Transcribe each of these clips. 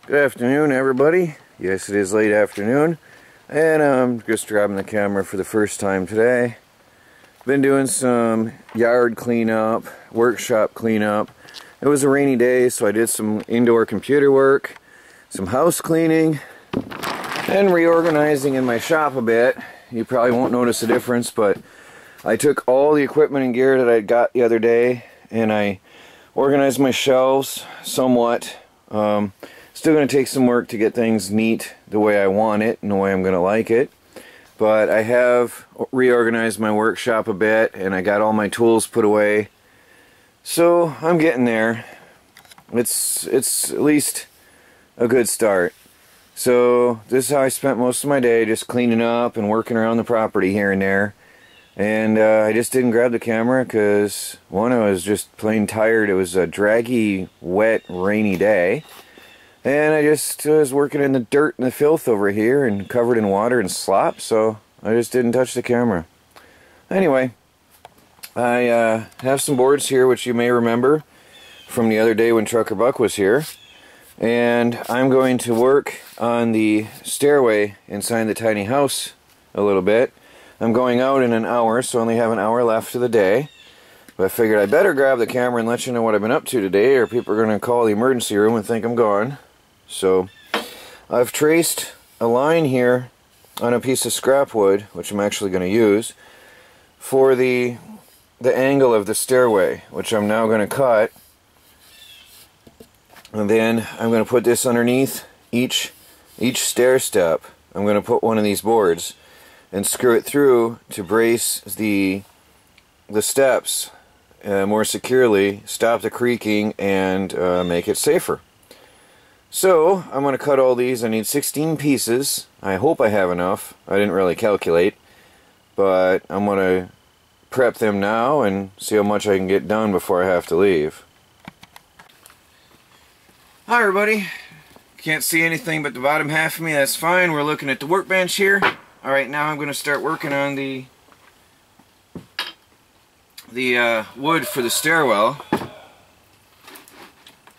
Good afternoon, everybody. Yes, it is late afternoon, and I'm just grabbing the camera for the first time today. Been doing some yard cleanup, workshop cleanup. It was a rainy day, so I did some indoor computer work, some house cleaning, and reorganizing in my shop a bit. You probably won't notice a difference, but I took all the equipment and gear that I got the other day, and I organized my shelves somewhat. Still going to take some work to get things neat the way I want it and the way I'm going to like it. But I have reorganized my workshop a bit and I got all my tools put away. So I'm getting there. It's at least a good start. So this is how I spent most of my day, just cleaning up and working around the property here and there. And I just didn't grab the camera because, one, I was just plain tired. It was a draggy, wet, rainy day. And I just was working in the dirt and the filth over here and covered in water and slop, so I just didn't touch the camera. Anyway, I have some boards here which you may remember from the other day when Trucker Buck was here. And I'm going to work on the stairway inside the tiny house a little bit. I'm going out in an hour, so I only have an hour left of the day. But I figured I better grab the camera and let you know what I've been up to today, or people are going to call the emergency room and think I'm gone. So I've traced a line here on a piece of scrap wood, which I'm actually going to use, for the angle of the stairway, which I'm now going to cut. And then I'm going to put this underneath each stair step. I'm going to put one of these boards and screw it through to brace the steps more securely, stop the creaking, and make it safer. So I'm going to cut all these. I need 16 pieces. I hope I have enough. I didn't really calculate, but I'm going to prep them now and see how much I can get done before I have to leave. Hi everybody. Can't see anything but the bottom half of me. That's fine. We're looking at the workbench here. Alright, now I'm going to start working on the wood for the stairwell.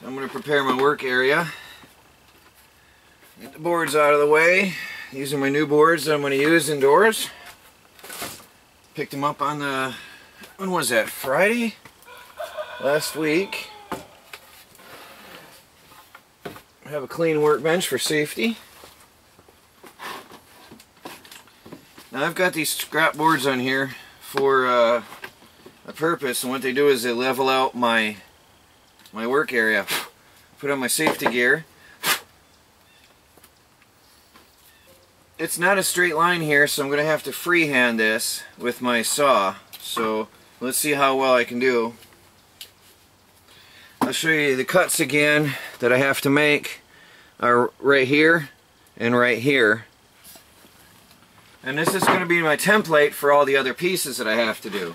I'm going to prepare my work area. Get the boards out of the way. These are my new boards that I'm going to use indoors. Picked them up on the, when was that, Friday? Last week. I have a clean workbench for safety. Now I've got these scrap boards on here for a purpose, and what they do is they level out my work area. Put on my safety gear. It's not a straight line here, so I'm going to have to freehand this with my saw. So let's see how well I can do. I'll show you the cuts again that I have to make are right here and right here. And this is going to be my template for all the other pieces that I have to do.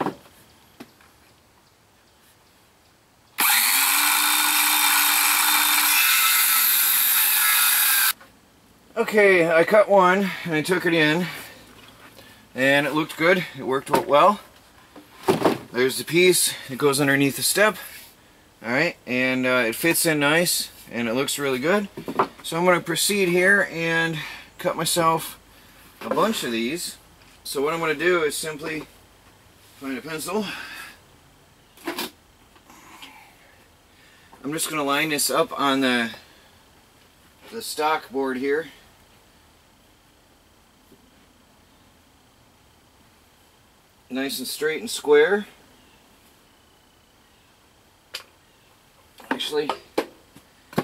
Okay, I cut one and I took it in and it looked good. It worked well. There's the piece. It goes underneath the step. Alright, and it fits in nice and it looks really good. So I'm going to proceed here and cut myself a bunch of these. So what I'm going to do is simply find a pencil. I'm just going to line this up on the stock board here. Nice and straight and square. Actually,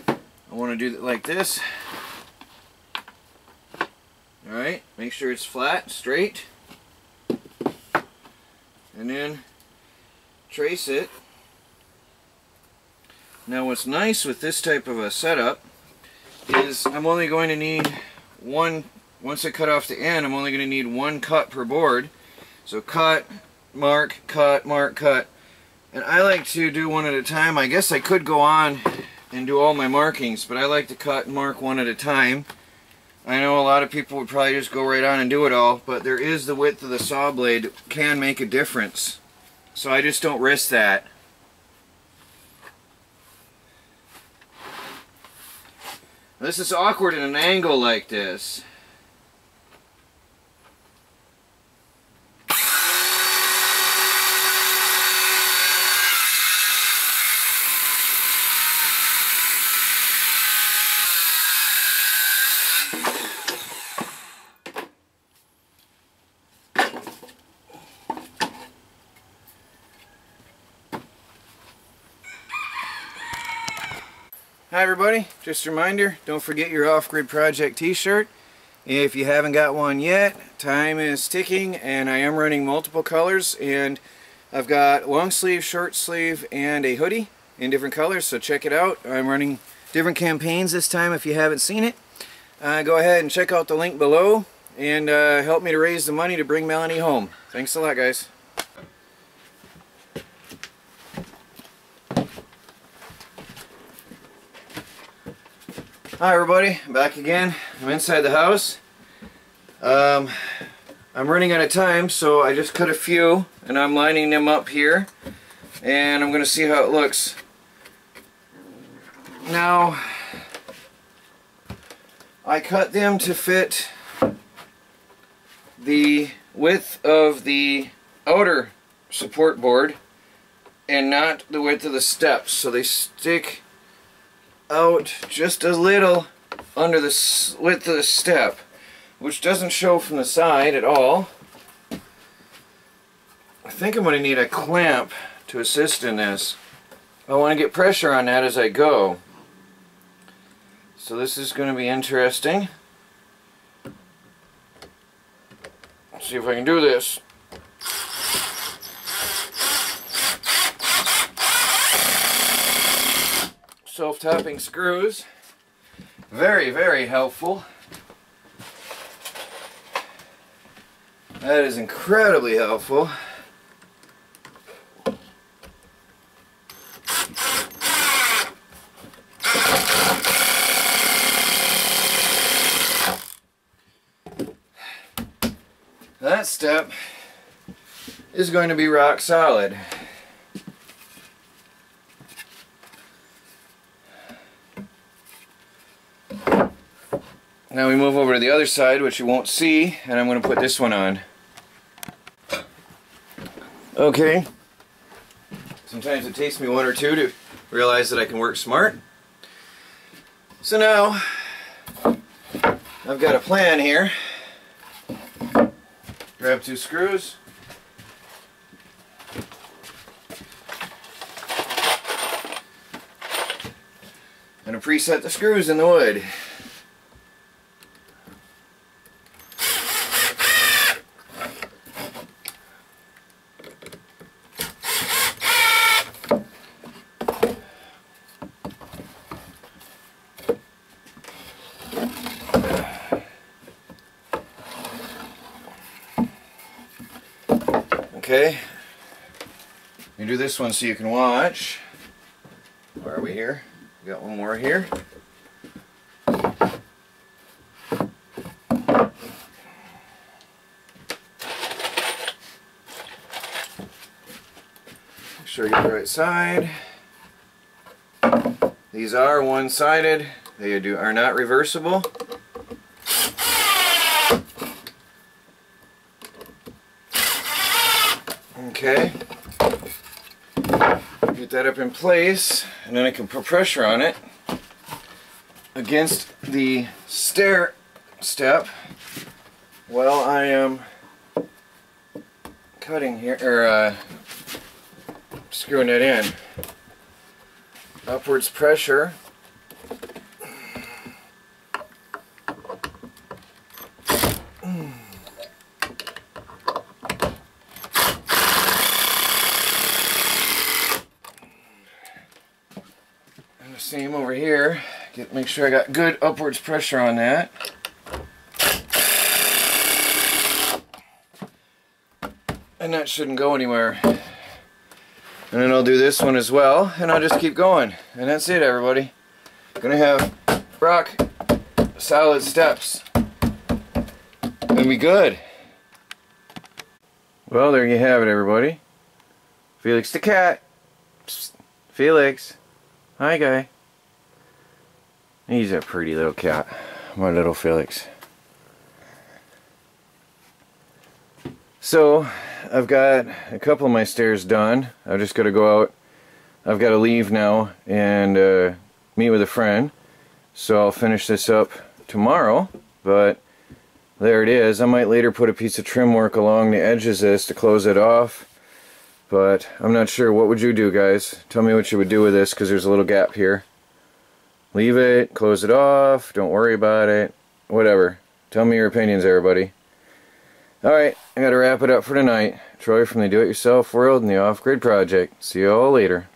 I want to do it like this. Alright, make sure it's flat, straight. And then trace it. Now what's nice with this type of a setup is I'm only going to need one, once I cut off the end, I'm only going to need one cut per board. So cut, mark, cut, mark, cut. And I like to do one at a time. I guess I could go on and do all my markings, but I like to cut and mark one at a time. I know a lot of people would probably just go right on and do it all, but there is the width of the saw blade that can make a difference. So I just don't risk that. This is awkward at an angle like this. Hi everybody, just a reminder, don't forget your Off-Grid Project t-shirt. If you haven't got one yet, time is ticking and I am running multiple colors, and I've got long sleeve, short sleeve, and a hoodie in different colors, so check it out. I'm running different campaigns this time if you haven't seen it. Go ahead and check out the link below and help me to raise the money to bring Melanie home. Thanks a lot, guys. Hi everybody, I'm back again. I'm inside the house. I'm running out of time, so I just cut a few and I'm lining them up here, and I'm going to see how it looks. Now, I cut them to fit the width of the outer support board and not the width of the steps, so they stick out just a little under the width of the step, which doesn't show from the side at all. I think I'm going to need a clamp to assist in this. I want to get pressure on that as I go. So this is going to be interesting. Let's see if I can do this. Self-tapping screws, very, very helpful. That is incredibly helpful. That step is going to be rock solid. Now we move over to the other side, which you won't see, and I'm going to put this one on. Okay. Sometimes it takes me one or two to realize that I can work smart. So now, I've got a plan here. Grab two screws. I'm going to preset the screws in the wood. Okay, you do this one so you can watch. Where are we here? We got one more here. Make sure I get the right side. These are one-sided. They are not reversible. Okay, get that up in place, and then I can put pressure on it against the stair step while I am cutting here, or screwing it in. Upwards pressure. Same over here. Make sure I got good upwards pressure on that. And that shouldn't go anywhere. And then I'll do this one as well, and I'll just keep going. And that's it, everybody. Gonna have rock solid steps. Gonna be good. Well, there you have it, everybody. Felix the cat. Psst. Felix. Hi, guy. He's a pretty little cat, my little Felix. So, I've got a couple of my stairs done. I've just got to go out. I've got to leave now and meet with a friend. So I'll finish this up tomorrow, but there it is. I might later put a piece of trim work along the edges of this to close it off, but I'm not sure. What would you do, guys? Tell me what you would do with this, because there's a little gap here. Leave it, close it off, don't worry about it, whatever. Tell me your opinions, everybody. Alright, I gotta wrap it up for tonight. Troy from the Do-It-Yourself World and the Off-Grid Project. See you all later.